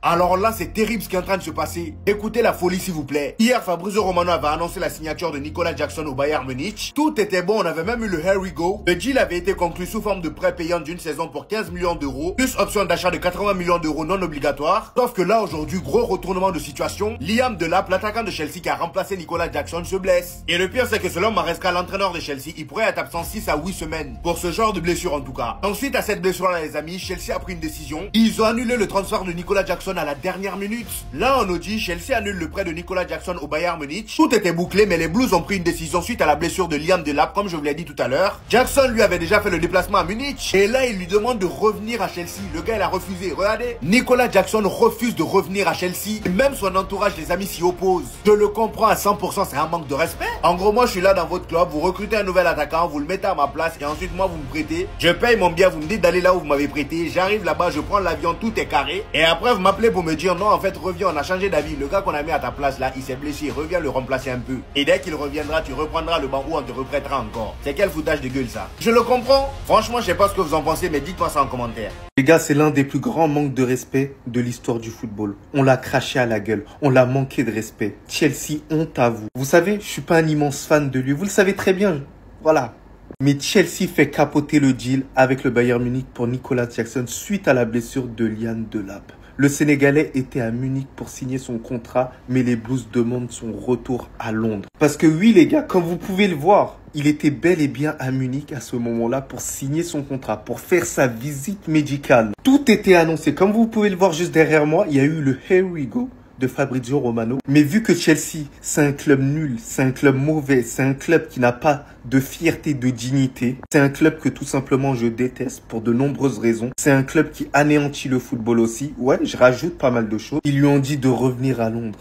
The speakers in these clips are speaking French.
Alors là, c'est terrible ce qui est en train de se passer. Écoutez la folie s'il vous plaît. Hier, Fabrizio Romano avait annoncé la signature de Nicolas Jackson au Bayern Munich. Tout était bon, on avait même eu le Here We Go. Le deal avait été conclu sous forme de prêt payant d'une saison pour 15 millions d'euros, plus option d'achat de 80 millions d'euros non obligatoire. Sauf que là, aujourd'hui, gros retournement de situation. Liam Delap, l'attaquant de Chelsea qui a remplacé Nicolas Jackson, se blesse. Et le pire, c'est que selon Maresca, l'entraîneur de Chelsea, il pourrait être absent 6 à 8 semaines. Pour ce genre de blessure en tout cas. Ensuite, à cette blessure-là, les amis, Chelsea a pris une décision. Ils ont annulé le transfert de Nicolas Jackson à la dernière minute. Là, on nous dit, Chelsea annule le prêt de Nicolas Jackson au Bayern Munich. Tout était bouclé, mais les Blues ont pris une décision suite à la blessure de Liam Delap, comme je vous l'ai dit tout à l'heure. Jackson, lui, avait déjà fait le déplacement à Munich. Et là, il lui demande de revenir à Chelsea. Le gars, il a refusé. Regardez. Nicolas Jackson refuse de revenir à Chelsea. Et même son entourage, les amis, s'y opposent. Je le comprends à 100%, c'est un manque de respect. En gros, moi, je suis là dans votre club. Vous recrutez un nouvel attaquant, vous le mettez à ma place. Et ensuite, moi, vous me prêtez. Je paye mon bien, vous me dites d'aller là où vous m'avez prêté. J'arrive là-bas, je prends l'avion, tout est carré. Et après, vous m'appelez pour me dire, non, en fait, reviens, on a changé d'avis. Le gars qu'on a mis à ta place là, il s'est blessé. Reviens le remplacer un peu. Et dès qu'il reviendra, tu reprendras le banc ou on te reprêtera encore. C'est quel foutage de gueule ça? Je le comprends. Franchement, je sais pas ce que vous en pensez, mais dites-moi ça en commentaire. Les gars, c'est l'un des plus grands manques de respect de l'histoire du football. On l'a craché à la gueule. On l'a manqué de respect. Chelsea, honte à vous. Vous savez, je suis pas un immense fan de lui. Vous le savez très bien. Voilà. Mais Chelsea fait capoter le deal avec le Bayern Munich pour Nicolas Jackson suite à la blessure de Liam Delap. Le Sénégalais était à Munich pour signer son contrat, mais les Blues demandent son retour à Londres. Parce que oui les gars, comme vous pouvez le voir, il était bel et bien à Munich à ce moment-là pour signer son contrat, pour faire sa visite médicale. Tout était annoncé. Comme vous pouvez le voir juste derrière moi, il y a eu le Here We Go de Fabrizio Romano. Mais vu que Chelsea, c'est un club nul, c'est un club mauvais, c'est un club qui n'a pas de fierté, de dignité, c'est un club que tout simplement je déteste pour de nombreuses raisons. C'est un club qui anéantit le football aussi. Ouais, je rajoute pas mal de choses. Ils lui ont dit de revenir à Londres.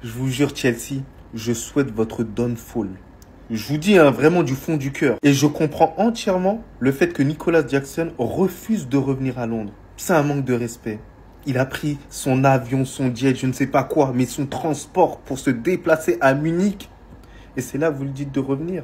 Je vous jure Chelsea, je souhaite votre downfall. Je vous dis vraiment du fond du cœur. Et je comprends entièrement le fait que Nicolas Jackson refuse de revenir à Londres. C'est un manque de respect. Il a pris son avion, son jet, je ne sais pas quoi, mais son transport pour se déplacer à Munich. Et c'est là que vous lui dites de revenir.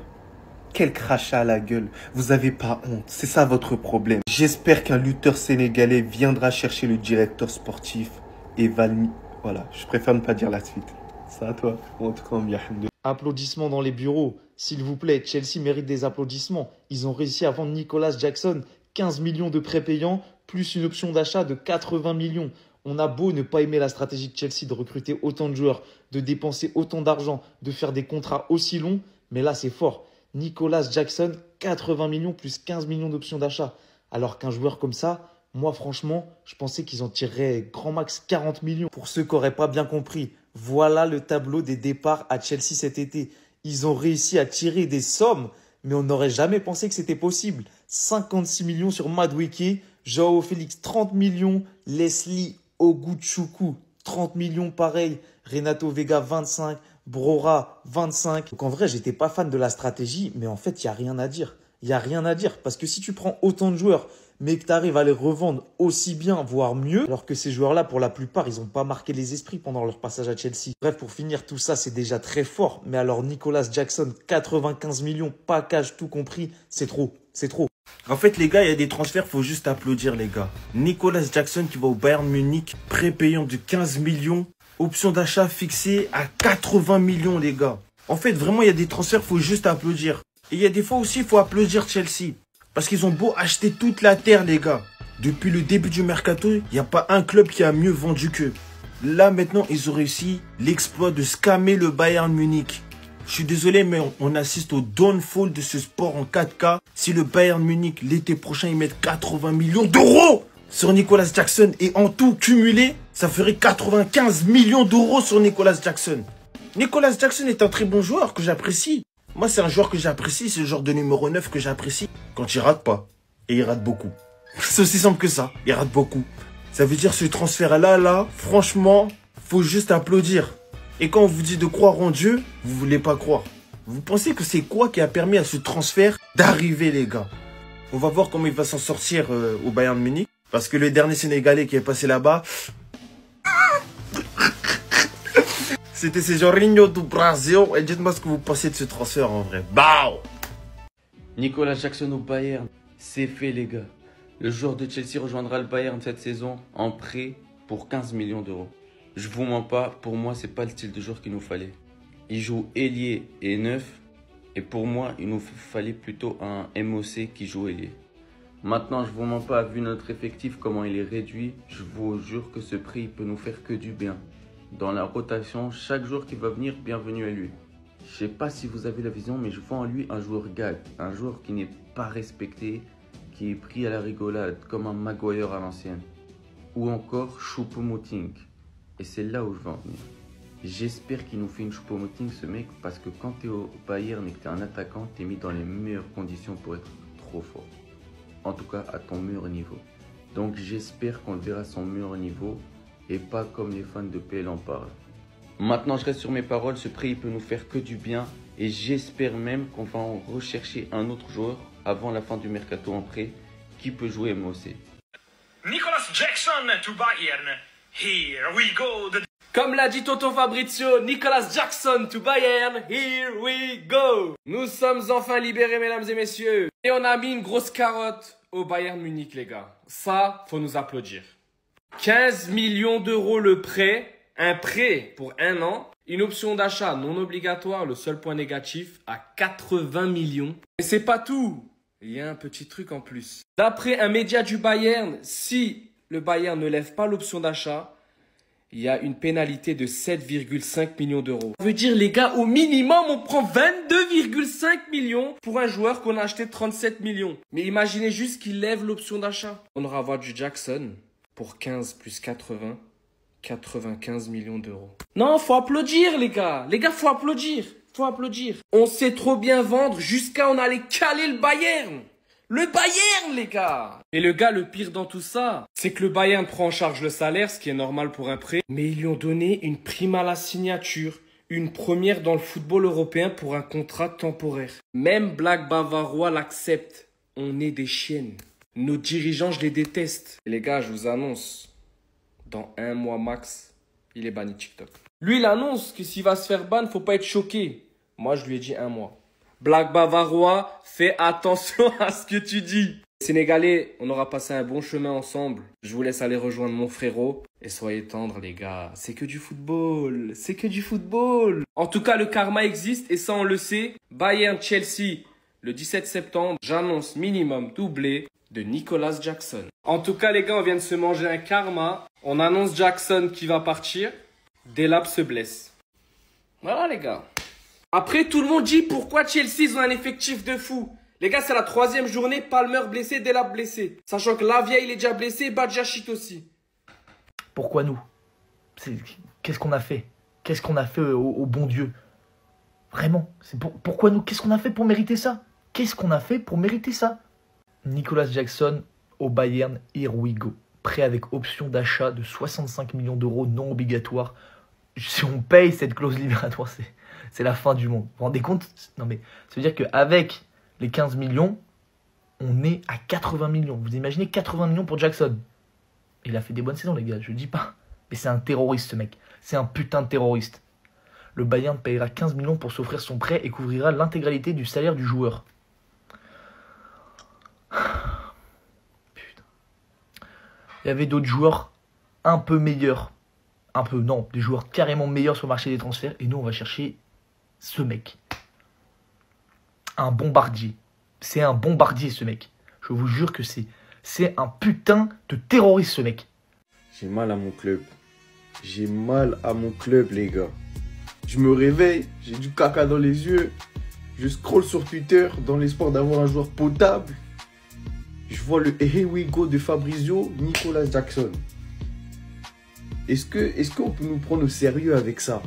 Quel crachat à la gueule. Vous n'avez pas honte. C'est ça votre problème. J'espère qu'un lutteur sénégalais viendra chercher le directeur sportif et va le... Voilà, je préfère ne pas dire la suite. Ça à toi. En tout cas, bien. Applaudissements dans les bureaux. S'il vous plaît, Chelsea mérite des applaudissements. Ils ont réussi à vendre Nicolas Jackson. 15 millions de prêts payants, plus une option d'achat de 80 millions. On a beau ne pas aimer la stratégie de Chelsea de recruter autant de joueurs, de dépenser autant d'argent, de faire des contrats aussi longs, mais là c'est fort. Nicolas Jackson, 80 millions plus 15 millions d'options d'achat. Alors qu'un joueur comme ça, moi franchement, je pensais qu'ils en tireraient grand max 40 millions. Pour ceux qui n'auraient pas bien compris, voilà le tableau des départs à Chelsea cet été. Ils ont réussi à tirer des sommes, mais on n'aurait jamais pensé que c'était possible. 56 millions sur Madueke, Joao Félix 30 millions, Leslie Oguchukwu 30 millions pareil, Renato Vega 25, Brora 25. Donc en vrai, j'étais pas fan de la stratégie, mais en fait, il n'y a rien à dire. Il n'y a rien à dire parce que si tu prends autant de joueurs, mais que tu arrives à les revendre aussi bien, voire mieux, alors que ces joueurs-là, pour la plupart, ils n'ont pas marqué les esprits pendant leur passage à Chelsea. Bref, pour finir, tout ça, c'est déjà très fort. Mais alors, Nicolas Jackson, 95 millions, package tout compris, c'est trop. C'est trop. En fait, les gars, il y a des transferts, faut juste applaudir, les gars. Nicolas Jackson qui va au Bayern Munich, prépayant de 15 millions, option d'achat fixée à 80 millions, les gars. En fait, vraiment, il y a des transferts, faut juste applaudir. Et il y a des fois aussi, il faut applaudir Chelsea. Parce qu'ils ont beau acheter toute la terre, les gars. Depuis le début du mercato, il n'y a pas un club qui a mieux vendu qu'eux. Là, maintenant, ils ont réussi l'exploit de scammer le Bayern Munich. Je suis désolé, mais on assiste au downfall de ce sport en 4K. Si le Bayern Munich, l'été prochain, ils mettent 80 millions d'euros sur Nicolas Jackson et en tout cumulé, ça ferait 95 millions d'euros sur Nicolas Jackson. Nicolas Jackson est un très bon joueur que j'apprécie. Moi, c'est un joueur que j'apprécie, c'est le genre de numéro 9 que j'apprécie. Quand il rate pas. Et il rate beaucoup. C'est aussi simple que ça. Il rate beaucoup. Ça veut dire ce transfert-là, franchement, faut juste applaudir. Et quand on vous dit de croire en Dieu, vous voulez pas croire. Vous pensez que c'est quoi qui a permis à ce transfert d'arriver, les gars? On va voir comment il va s'en sortir au Bayern Munich. Parce que le dernier Sénégalais qui est passé là-bas... C'était Jorginho du Brasil. Et dites-moi ce que vous pensez de ce transfert en vrai. Bao! Nicolas Jackson au Bayern, c'est fait les gars. Le joueur de Chelsea rejoindra le Bayern cette saison en prêt pour pour 15 millions d'euros. Je vous mens pas, pour moi, c'est pas le style de joueur qu'il nous fallait. Il joue ailier et neuf, et pour moi, il nous fallait plutôt un MOC qui joue ailier. Maintenant, je vous mens pas, vu notre effectif, comment il est réduit, je vous jure que ce prix peut nous faire que du bien. Dans la rotation, chaque joueur qui va venir, bienvenue à lui. Je sais pas si vous avez la vision, mais je vois en lui un joueur gag, un joueur qui n'est pas respecté, qui est pris à la rigolade, comme un Maguire à l'ancienne. Ou encore Choupo-Moting. Et c'est là où je veux en venir. J'espère qu'il nous fait une Choupo-Moting, ce mec, parce que quand tu es au Bayern et que tu es un attaquant, tu es mis dans les meilleures conditions pour être trop fort. En tout cas, à ton meilleur niveau. Donc j'espère qu'on le verra à son meilleur niveau et pas comme les fans de PL en parlent. Maintenant, je reste sur mes paroles, ce prix il peut nous faire que du bien et j'espère même qu'on va en rechercher un autre joueur avant la fin du mercato en prêt qui peut jouer MOC. Nicolas Jackson to Bayern. Here we go. Comme l'a dit Tonton Fabrizio, Nicolas Jackson to Bayern, here we go. Nous sommes enfin libérés, mesdames et messieurs. Et on a mis une grosse carotte au Bayern Munich, les gars. Ça, faut nous applaudir. 15 millions d'euros le prêt. Un prêt pour 1 an. Une option d'achat non obligatoire, le seul point négatif, à 80 millions. Et c'est pas tout. Il y a un petit truc en plus. D'après un média du Bayern, si le Bayern ne lève pas l'option d'achat, il y a une pénalité de 7,5 millions d'euros. Ça veut dire, les gars, au minimum, on prend 22,5 millions pour un joueur qu'on a acheté 37 millions. Mais imaginez juste qu'il lève l'option d'achat. On aura avoir du Jackson pour 15 plus 80, 95 millions d'euros. Non, faut applaudir, les gars. Les gars, faut applaudir. Faut applaudir. On sait trop bien vendre jusqu'à on allait caler le Bayern. Le Bayern, les gars! Et le gars, le pire dans tout ça, c'est que le Bayern prend en charge le salaire, ce qui est normal pour un prêt, mais ils lui ont donné une prime à la signature, une première dans le football européen pour un contrat temporaire. Même Black Bavarois l'accepte. On est des chiennes. Nos dirigeants, je les déteste. Et les gars, je vous annonce, dans 1 mois max, il est banni TikTok. Lui, il annonce que s'il va se faire ban, faut pas être choqué. Moi, je lui ai dit 1 mois. Black Bavarois, fais attention à ce que tu dis. Sénégalais, on aura passé un bon chemin ensemble. Je vous laisse aller rejoindre mon frérot. Et soyez tendres, les gars. C'est que du football. C'est que du football. En tout cas, le karma existe et ça, on le sait. Bayern-Chelsea, le 17 septembre, j'annonce minimum doublé de Nicolas Jackson. En tout cas, les gars, on vient de se manger un karma. On annonce Jackson qui va partir. Delap se blesse. Voilà, les gars. Après, tout le monde dit pourquoi Chelsea ils ont un effectif de fou. Les gars, c'est la 3e journée, Palmer blessé, Delap blessé. Sachant que Lavia, il est déjà blessé, Badiachit aussi. Pourquoi nous? Qu'est-ce qu'on a fait? Qu'est-ce qu'on a fait au bon Dieu? Vraiment, pourquoi nous? Qu'est-ce qu'on a fait pour mériter ça? Qu'est-ce qu'on a fait pour mériter ça? Nicolas Jackson au Bayern, here we go. Prêt avec option d'achat de 65 millions d'euros non obligatoire. Si on paye cette clause libératoire, c'est la fin du monde. Vous vous rendez compte? Non mais ça veut dire qu'avec les 15 millions, on est à 80 millions. Vous imaginez 80 millions pour Jackson? Il a fait des bonnes saisons, les gars, je dis pas. Mais c'est un terroriste, ce mec. C'est un putain de terroriste. Le Bayern payera 15 millions pour s'offrir son prêt et couvrira l'intégralité du salaire du joueur. Putain. Il y avait d'autres joueurs un peu meilleurs. Des joueurs carrément meilleurs sur le marché des transferts. Et nous, on va chercher ce mec. Un bombardier. C'est un bombardier, ce mec. Je vous jure que c'est un putain de terroriste, ce mec. J'ai mal à mon club. J'ai mal à mon club, les gars. Je me réveille, j'ai du caca dans les yeux. Je scrolle sur Twitter dans l'espoir d'avoir un joueur potable. Je vois le Here we go de Fabrizio, Nicolas Jackson. Est-ce qu'on peut nous prendre au sérieux avec ça?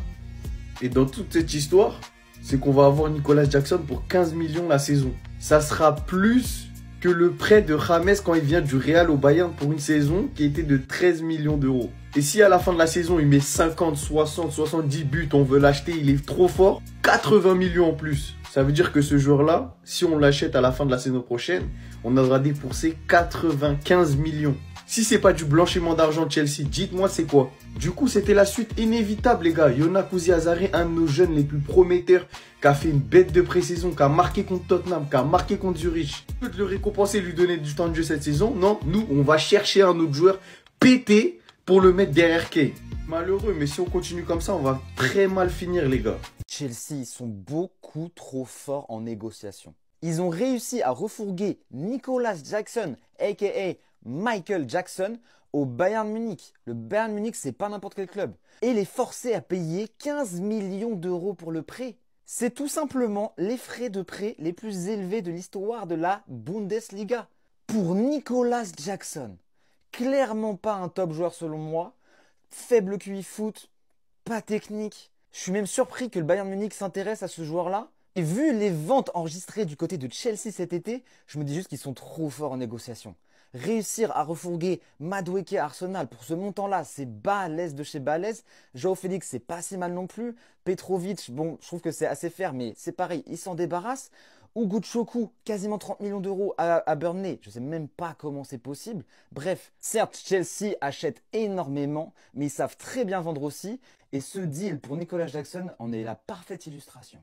Et dans toute cette histoire, c'est qu'on va avoir Nicolas Jackson pour 15 millions la saison. Ça sera plus que le prêt de James quand il vient du Real au Bayern pour une saison qui était de 13 millions d'euros. Et si à la fin de la saison, il met 50, 60, 70 buts, on veut l'acheter, il est trop fort, 80 millions en plus. Ça veut dire que ce joueur-là, si on l'achète à la fin de la saison prochaine, on aura dépensé 95 millions. Si c'est pas du blanchiment d'argent de Chelsea, dites-moi c'est quoi? Du coup, c'était la suite inévitable, les gars. Yona Kuziazare, un de nos jeunes les plus prometteurs, qui a fait une bête de pré-saison, qui a marqué contre Tottenham, qui a marqué contre Zurich. Peut le récompenser, lui donner du temps de jeu cette saison? Non, nous, on va chercher un autre joueur pété pour le mettre derrière Kay. Malheureux, mais si on continue comme ça, on va très mal finir, les gars. Chelsea, ils sont beaucoup trop forts en négociation. Ils ont réussi à refourguer Nicolas Jackson, a.k.a. Michael Jackson, au Bayern Munich. Le Bayern Munich, c'est pas n'importe quel club. Et les forcer à payer 15 millions d'euros pour le prêt. C'est tout simplement les frais de prêt les plus élevés de l'histoire de la Bundesliga. Pour Nicolas Jackson, clairement pas un top joueur selon moi, faible QI foot, pas technique. Je suis même surpris que le Bayern Munich s'intéresse à ce joueur-là. Et vu les ventes enregistrées du côté de Chelsea cet été, je me dis juste qu'ils sont trop forts en négociation. Réussir à refourguer Madueke à Arsenal pour ce montant-là, c'est balèze de chez balèze. Joao Félix, c'est pas si mal non plus. Petrovic, bon, je trouve que c'est assez fair, mais c'est pareil, il s'en débarrasse. Ugo Choku, quasiment 30 millions d'euros à Burnley, je sais même pas comment c'est possible. Bref, certes, Chelsea achète énormément, mais ils savent très bien vendre aussi. Et ce deal pour Nicolas Jackson en est la parfaite illustration.